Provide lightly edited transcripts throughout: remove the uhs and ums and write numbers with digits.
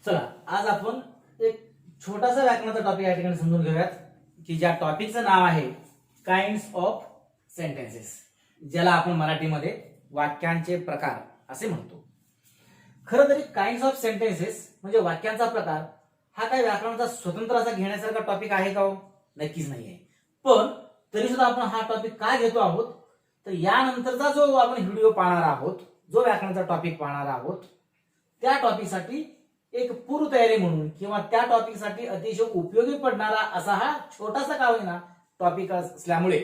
चला आज आपण एक छोटासा व्याकरणाचा टॉपिक या ठिकाणी समजून घेऊयात की ज्या टॉपिकचं नाव आहे काइंड्स ऑफ सेंटेन्सेस, ज्याला आपण मराठीमध्ये वाक्यांचे प्रकार असे म्हणतो. खरं तरी काइंड्स ऑफ सेंटेन्सेस म्हणजे वाक्यांचा प्रकार हा काही व्याकरणाचा स्वतंत्र असा घेण्यासारखा टॉपिक आहे का हो? नक्कीच नाही आहे. पण तरी सुद्धा आपण हा टॉपिक काय घेतो आहोत तर यानंतरचा जो आपण व्हिडिओ पाहणार आहोत, जो व्याकरणाचा टॉपिक पाहणार आहोत, त्या टॉपिकसाठी एक पूर्व तयारी म्हणून किंवा त्या टॉपिकसाठी अतिशय उपयोगी पडणारा असा हा छोटासा का होईना टॉपिक असल्यामुळे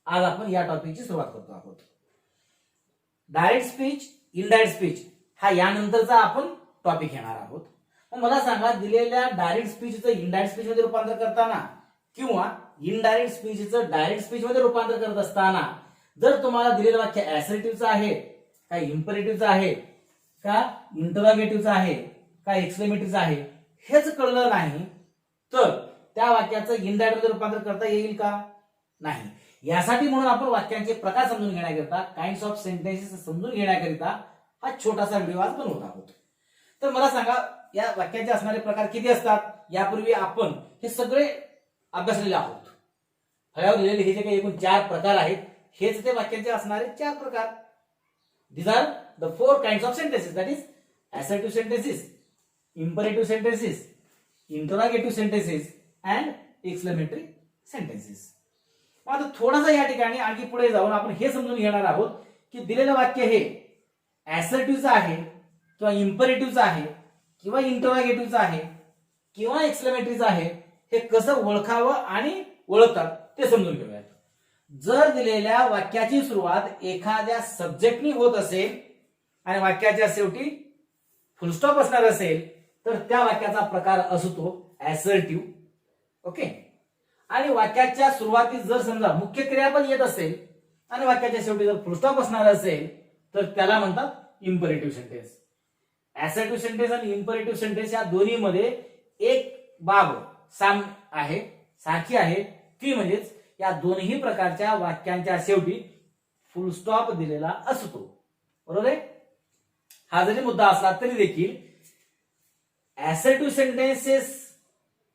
आज आपण या टॉपिकची सुरुवात करतो आहोत. डायरेक्ट स्पीच, इनडायरेक्ट स्पीच हा यानंतरचा आपण टॉपिक घेणार आहोत. मग मला सांगा, दिलेल्या डायरेक्ट स्पीचचं इनडायरेक्ट स्पीच मध्ये रूपांतर करताना किंवा इनडायरेक्ट स्पीचचं डायरेक्ट स्पीच मध्ये रूपांतर करत असताना जर तुम्हाला दिलेलं वाक्य ऍसर्टिव्हचं आहे का इम्परेटिव्हचं आहे का इंटरोगेटिव्हचं आहे का एक्सक्लेमेटिव्हचं आहे हेच कळलं नाही तर त्या वाक्याचं इनडायरेक्ट रूपांतर करता येईल का? नाही. यासाठी म्हणून आपण वाक्यांचे प्रकार समजून घेण्याकरिता, काइंड्स ऑफ सेंटेन्सेस समजून घेण्याकरिता हा छोटासा व्हिडिओ आज बनवत आहोत. तर मला सांगा, या वाक्यांचे असणारे प्रकार किती असतात? यापूर्वी आपण हे सगळे अभ्यासलेले आहोत. फळ्यावर लिहिलेले हे जे काही एकूण 4 प्रकार आहेत, हेच ते वाक्यांचे असणारे 4 प्रकार. These are the 4 kinds of sentences, that is assertive sentences, imperative sentences, interrogative sentences and exclamatory sentences. आता थोडासा या ठिकाणी आणखी पुढे जाऊन आपण हे समजून घेणार आहोत की दिलेलं वाक्य हे ऍसर्टिव्हचं आहे किंवा इम्परेटिव्हचं आहे किंवा इंटरोगेटिव्हचं आहे किंवा एक्सक्लेमेटरीचं आहे, हे कसं ओळखावं आणि ओळखतात ते समजून घेऊयात. जर दिलेल्या वाक्याची सुरुवात एखाद्या सब्जेक्टनी होत असेल आणि वाक्याच्या शेवटी फुलस्टॉप असणार असेल तर त्या वाक्याचा प्रकार असतो ऍसर्टिव्ह. ओके. आणि वाक्याच्या सुरुवातीस जर समजा मुख्य क्रियापद येत असेल आणि वाक्याच्या शेवटी जर फुलस्टॉप असणार असेल तर त्याला म्हणतात इम्परेटिव्ह सेंटेन्स. ऍसर्टिव्ह सेंटेन्स आणि इम्परेटिव्ह सेंटेन्स या दोन्हीमध्ये एक बाब आहे, सारखी आहे, ती म्हणजेच या दोन्ही प्रकारच्या वाक्यांच्या शेवटी फुलस्टॉप दिलेला असतो. बरोबर आहे. हा जरी मुद्दा असला तरी देखील ऍसर्टिव्ह सेंटेन्सेस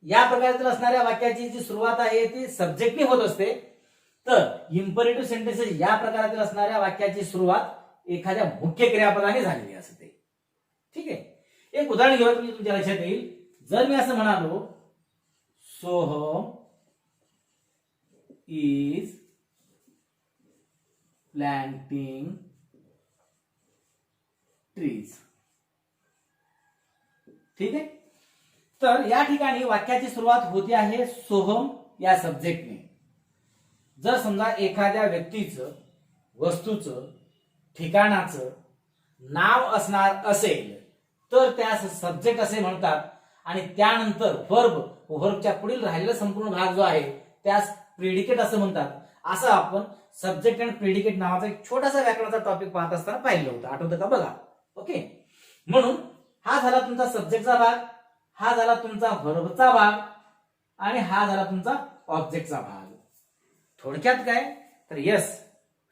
या प्रकारतील असणाऱ्या वाक्याची जी सुरुवात आहे ती सब्जेक्टनी होत असते, तर इम्परेटिव्ह सेंटेन्सेस या प्रकारातील असणाऱ्या वाक्याची सुरुवात एखाद्या मुख्य क्रियापदाने झालेली असते. ठीक आहे. एक उदाहरण घेऊया, तुम्ही तुमच्या लक्षात येईल. जर मी असं म्हणालो, सोहम is planting trees. ठीक आहे. तर या ठिकाणी वाक्याची सुरुवात होती आहे सोहम या सब्जेक्टने. जर समजा एखाद्या व्यक्तीचं, वस्तूचं, ठिकाणाचं नाव असणार असेल तर त्यास सब्जेक्ट असे म्हणतात आणि त्यानंतर व्हर्बच्या पुढील राहिलेला संपूर्ण भाग जो आहे त्यास प्रेडिकेट असं म्हणतात. असं आपण सब्जेक्ट अँड प्रेडिकेट नावाचा एक छोटासा व्याकरणाचा टॉपिक पाहत असताना पाहिलं होतं, आठवतं का बघा. ओके. म्हणून हा झाला तुमचा सब्जेक्टचा भाग, हा झाला तुमचा व्हर्बचा भाग आणि हा झाला तुमचा ऑब्जेक्टचा भाग. थोडक्यात काय तर यस,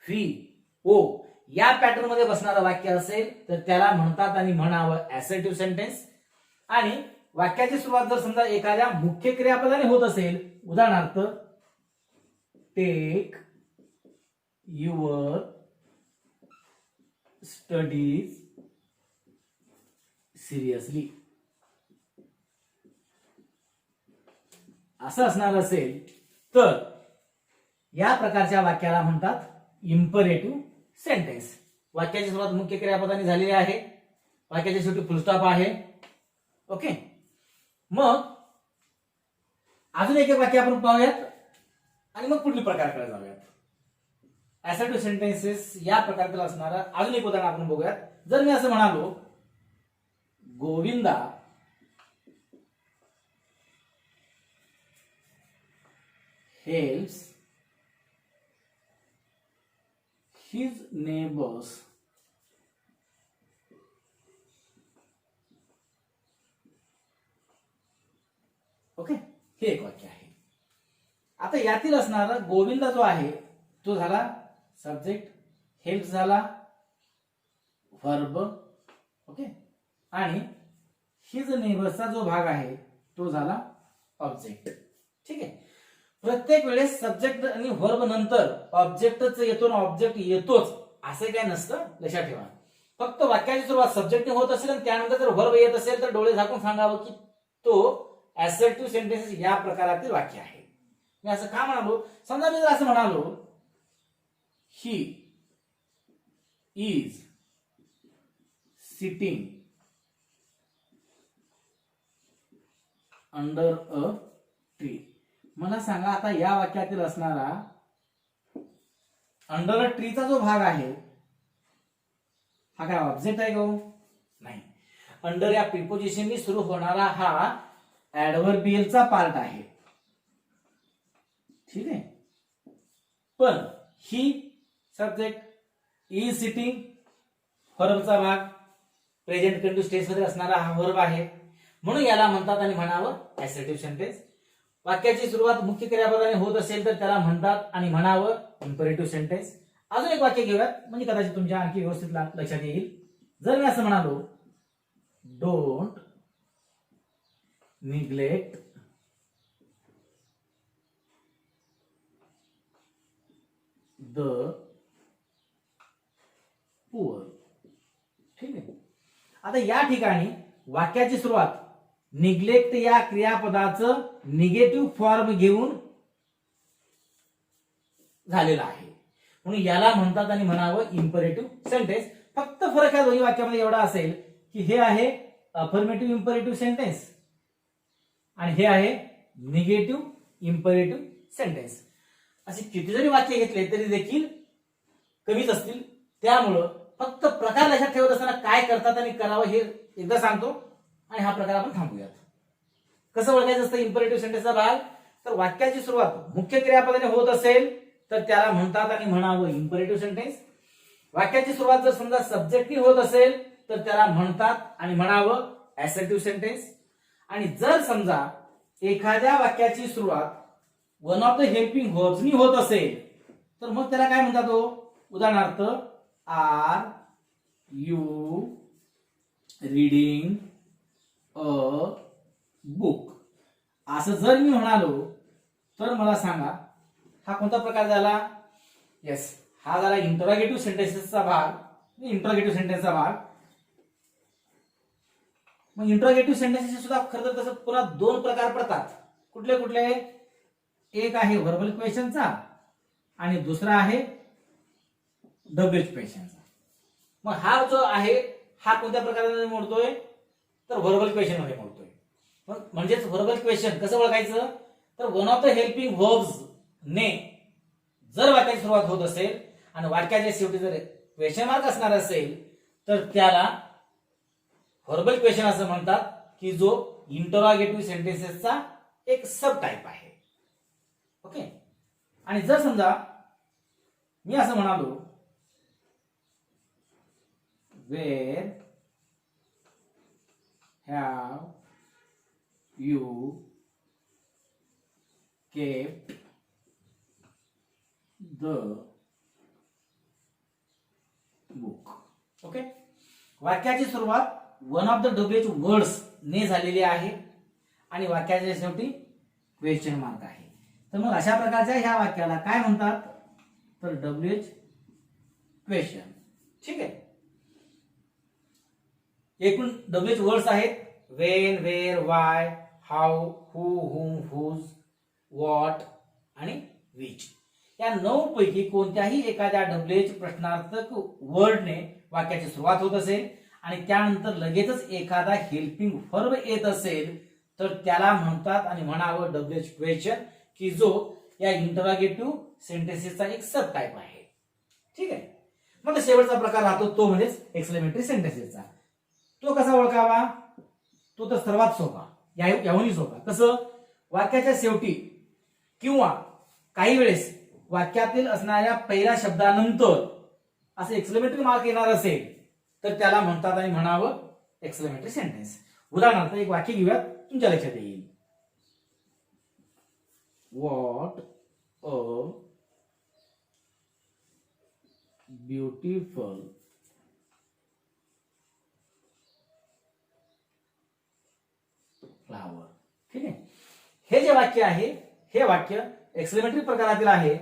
व्ही, ओ या पॅटर्न मध्ये बसणारं वाक्य असेल तर त्याला म्हणतात आणि म्हणावं ऍसर्टिव्ह सेंटेन्स. आणि वाक्याची सुरुवात जर समजा एखाद्या मुख्य क्रियापदाने होत असेल, उदाहरणार्थ टेक युअर स्टडीज सिरियसली, असं असणार असेल तर या प्रकारच्या वाक्याला म्हणतात इम्परेटिव्ह सेंटेन्स. वाक्याची सुरुवात मुख्य क्रियापदाने झालेली आहे, वाक्याच्या शेवटी फुलस्टॉप आहे. ओके. मग अजून एक वाक्य आपण पाहूयात आणि मग पुढील प्रकाराकडे जाऊयात. ऍसर्टिव्ह सेंटेन्सेस या प्रकारातील असणारा अजून एक उदाहरण आपण बघूयात. जर मी असं म्हणालो, Govinda helps his neighbors okay. हे एक वाक्य आहे. आता यातील असणारा गोविंदा जो आहे तो झाला सब्जेक्ट, हेल्प झाला व्हर्ब, ओके, आणि हिज नेबर्सचा जो भाग आहे तो झाला ऑब्जेक्ट. ठीक आहे. प्रत्येक वेळेस सब्जेक्ट आणि व्हर्ब नंतर ऑब्जेक्टच येतो ना ऑब्जेक्ट येतोच असे काय नसतं, लक्षात ठेवा. फक्त वाक्याची सुरुवात सब्जेक्टने होत असेल आणि त्यानंतर जर व्हर्ब येत असेल तर डोळे झाकून सांगावं की तो असर्टिव्ह सेंटेन्सेस या प्रकारातील वाक्य आहे. मी असं का म्हणालो, समजा मी जर असं म्हणालो he is sitting under a tree. मला सांगा आता या वाक्यातील असणारा अंडर अ ट्रीचा जो भाग आहे हा काय ऑब्जेक्ट आहे का? नाही. अंडर या प्रिपोजिशननी सुरू होणारा हा ऍडव्हर्बियलचा पार्ट आहे. ठीक आहे. पण ही सब्जेक्ट, इज सिटिंग व्हर्बचा भाग, प्रेझेंट कंटिन्युअस टेन्स मध्ये असणारा हा व्हर्ब आहे, म्हणून याला म्हणतात आणि म्हणावं असर्टिव्ह सेंटेन्स. वाक्याची सुरुवात मुख्य क्रियापदाने होत असेल तर त्याला म्हणतात आणि म्हणावं इम्परेटिव्ह सेंटेन्स. अजून एक वाक्य घेऊयात म्हणजे कदाचित तुमच्या आणखी व्यवस्थित लक्षात येईल. जर मी असं म्हणालो डोंट निग्लेक्ट द पुअर. ठीक आहे. आता या ठिकाणी वाक्याची सुरुवात निग्लेक्ट या क्रियापदाचं निगेटिव्ह फॉर्म घेऊन झालेला आहे, म्हणून याला म्हणतात आणि म्हणावं इम्परेटिव्ह सेंटेन्स. फक्त फरक या दोन्ही वाक्यामध्ये एवढा असेल की हे आहे अफर्मेटिव्ह इम्परेटिव्ह सेंटेन्स आणि हे आहे निगेटिव्ह इम्परेटिव्ह सेंटेन्स. असे किती जरी वाक्य घेतले तरी देखील कमीच असतील. त्यामुळं फक्त प्रकार लक्षात ठेवत असताना काय करतात आणि करावं हे एकदा सांगतो आणि हा प्रकार आपण थांबूयात. कसं ओळखायचं असतं इम्परेटिव्ह सेंटेन्सचा भाग, तर वाक्याची सुरुवात मुख्य क्रियापदाने होत असेल तर त्याला म्हणतात आणि म्हणावं इम्परेटिव्ह सेंटेन्स. वाक्याची सुरुवात जर समजा सब्जेक्टने होत असेल तर त्याला म्हणतात आणि म्हणावं असर्टिव्ह सेंटेन्स. आणि जर समजा एखाद्या वाक्याची सुरुवात वन ऑफ द हेल्पिंग व्हर्ब्सनी होत असेल तर मग त्याला काय म्हणतात हो? उदाहरणार्थ are you reading a book असं जर मी म्हणालो तर मला सांगा हा कोणता प्रकार झाला? येस, हा झाला इंटरोगेटिव्ह सेंटेन्सेसचा भाग. इंटरोगेटिव्ह सेंटेन्सचा भाग. मग इंटरोगेटिव्ह सेंटेन्सेस सुद्धा खरं तर तसं पुन्हा दोन प्रकार पडतात. कुठले कुठले? एक आहे व्हर्बल क्वेश्चनचा आणि दुसरा आहे डब्ल्यूएच क्वेश्चनचा. मग हा जो आहे हा कोणत्या प्रकाराने मोडतोय? तर व्हर्बल क्वेश्चन मध्ये मोडतोय. म्हणजेच व्हर्बल क्वेश्चन कसं ओळखायचं? तर one of the helping verbs ने जर वाक्याची सुरुवात होत असेल आणि वाक्याच्या शेवटी जर क्वेश्चन मार्क असणार असेल तर त्याला व्हर्बल क्वेश्चन असं म्हणतात की जो इंटरोगेटिव्ह सेंटेन्सेसचा एक सब टाइप आहे. ओके. आणि जर समजा मी असं म्हणालो where have you kept the book. Okay. वाक्याची सुरुवात one of the WH words ने झालेली आहे आणि वाक्याच्या शेवटी क्वेश्चन मार्क आहे. तर मग अशा प्रकारच्या ह्या वाक्याला काय म्हणतात? तर डब्ल्यूएच क्वेश्चन. ठीक आहे. एकूण डब्ल्यूएच वर्ड्स आहेत when, where, why, how, who, whom, whose, what आणि विच. या 9 पैकी कोणत्याही एखाद्या डब्ल्यूएच प्रश्नार्थक वर्डने वाक्याची सुरुवात होत असेल आणि त्यानंतर लगेचच एखादा हेल्पिंग व्हर्ब येत असेल तर त्याला म्हणतात आणि म्हणावं डब्ल्यूएच क्वेश्चन की जो या इंटरोगेटिव्ह सेंटेन्सेसचा एक सब टाइप आहे. ठीक आहे. मग शेवटचा प्रकार राहतो तो म्हणजेच एक्सक्लेमेटरी सेंटेन्सेसचा. तो कसा ओळखावा? तो तर सर्वात सोपा, याहूनही सोपा. कसं? वाक्याच्या शेवटी किंवा काही वेळेस वाक्यातील असणाऱ्या पहिल्या शब्दानंतर असं एक्सक्लेमेटरी मार्क येणार असेल तर त्याला म्हणतात आणि म्हणावं एक्सक्लेमेटरी सेंटेन्स. उदाहरणार्थ एक वाक्य घेऊयात, तुमच्या लक्षात येईल. व्हॉट अ ब्युटिफुल म्हणावं. ठीक आहे. हे जे वाक्य आहे हे वाक्य एक्सक्लेमेटरी प्रकारातील आहे.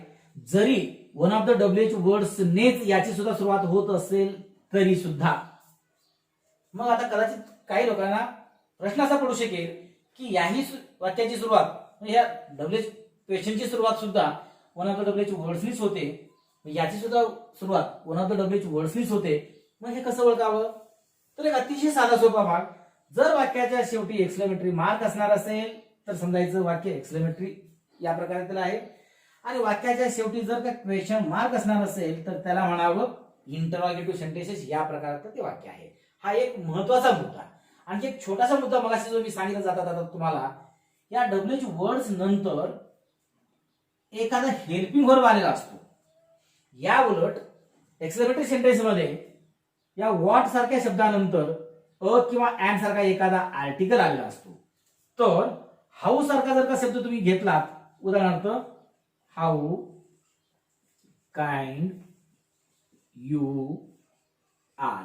जरी one of the WH words नेच याची सुद्धा सुरुवात होत असेल तरी सुद्धा. मग आता कदाचित काही लोकांना प्रश्न असा पडू शकेल की याही वाक्याची सुरुवात म्हणजे या WH क्वेश्चनची सुरुवात सुद्धा वन ऑफ द WH वर्ड्सनीच होते, याची सुद्धा सुरुवात वन ऑफ द WH वर्ड्सनीच होते. मग हे कसं ओळखावं? तर एक अतिशय साधा सोपा भाग. जर वाक्याच्या शेवटी एक्सक्लेमेटरी मार्क असणार असेल तर समजायचं वाक्य एक्सक्लेमेटरी या प्रकारातील आहे. आणि वाक्याच्या शेवटी जर का क्वेश्चन मार्क असणार असेल तर त्याला म्हणावं इंटरॉगेटिव्ह सेंटेन्सेस या प्रकारातलं ते वाक्य आहे. हा एक महत्वाचा मुद्दा. आणखी एक छोटासा मुद्दा मगाशी जो मी सांगितलं जाता तुम्हाला, या WH वर्ड्स नंतर एखादा हेल्पिंग व्हर्ब आलेला असतो. या उलट एक्सक्लेमेटरी सेंटेन्स मध्ये या व्हॉट सारख्या शब्दानंतर अ किंवा अँड सारखा एखादा आर्टिकल आलेला असतो. तर हाऊ सारखा जर का शब्द तुम्ही घेतलात, उदाहरणार्थ हाऊ काइंड यू आर,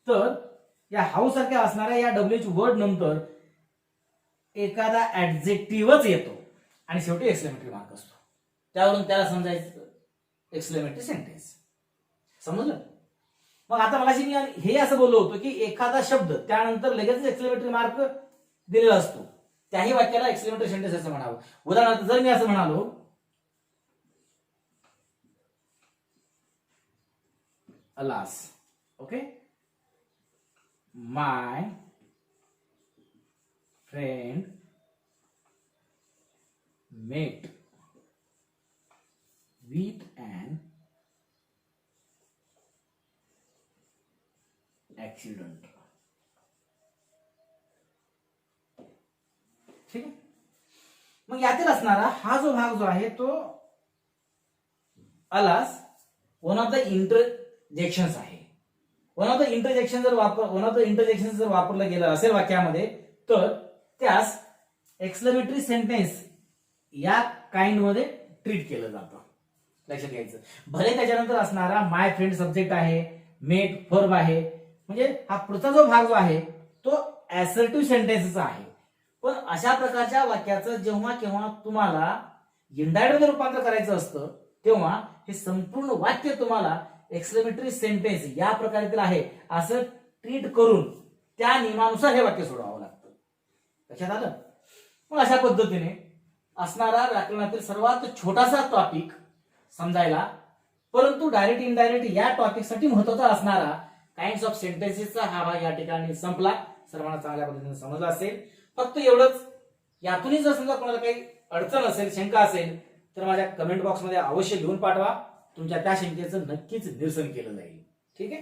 तर या हाऊ सारख्या असणाऱ्या या WH वर्ड नंतर एखादा ऍडजेक्टिव्हच येतो आणि शेवटी एक्सक्लेमेटरी मार्क असतो. त्यावरून त्याला समजायचं एक्सक्लेमेटरी सेंटेन्स. समजलं? मग आता मगाशी मी हे असं बोललो होतो की एखादा शब्द त्यानंतर लगेच एक्सक्लेमेटरी मार्क दिलेला असतो, त्याही वाक्याला एक्सक्लेमेटरी सेंटेन्स असं म्हणावं. उदाहरणार्थ जर मी असं म्हणालो alas, okay, my friend met with an accident. ठीक आहे. मग यातील असणारा हा जो भाग जो आहे तो alas one of the interjections आहे. वन ऑफ द इंटरजेक्शन जर वापरलं गेलं असेल वाक्यामध्ये तर त्यास एक्सक्लेमेटरी सेंटेन्स या काइंड मध्ये ट्रीट केलं जातं. लक्षात घ्यायचं. भले त्याच्यानंतर असणारा माय फ्रेंड सब्जेक्ट आहे, मेट वर्ब आहे, म्हणजे हा पुढचा जो भाग जो आहे तो असर्टिव्ह सेंटेन्सचा आहे. पण अशा प्रकारच्या वाक्याचं जेव्हा केव्हा तुम्हाला इंडायरेक्ट मध्ये रूपांतर करायचं असतं तेव्हा हे संपूर्ण वाक्य तुम्हाला एक्सक्लेमेटरी सेंटेन्स या प्रकारातील आहे असं ट्रीट करून त्या नियमानुसार हे वाक्य सोडवावं लागतं. लक्षात आलं? मग अशा पद्धतीने असणारा व्याकरणातील सर्वात छोटासा टॉपिक समजायला, परंतु डायरेक्ट इनडायरेक्ट या टॉपिकसाठी महत्वाचा असणारा काइंड्स ऑफ सेंटेन्सेसचा हा भाग या ठिकाणी संपला. सर्वांना चांगल्या पद्धतीने समजला असेल. फक्त एवढंच, यातूनही जर समजा कोणाला काही अडचण असेल, शंका असेल तर माझ्या कमेंट बॉक्समध्ये अवश्य लिहून पाठवा. तुमच्या त्या शंकेचं नक्कीच निरसन केलं जाईल. ठीक आहे.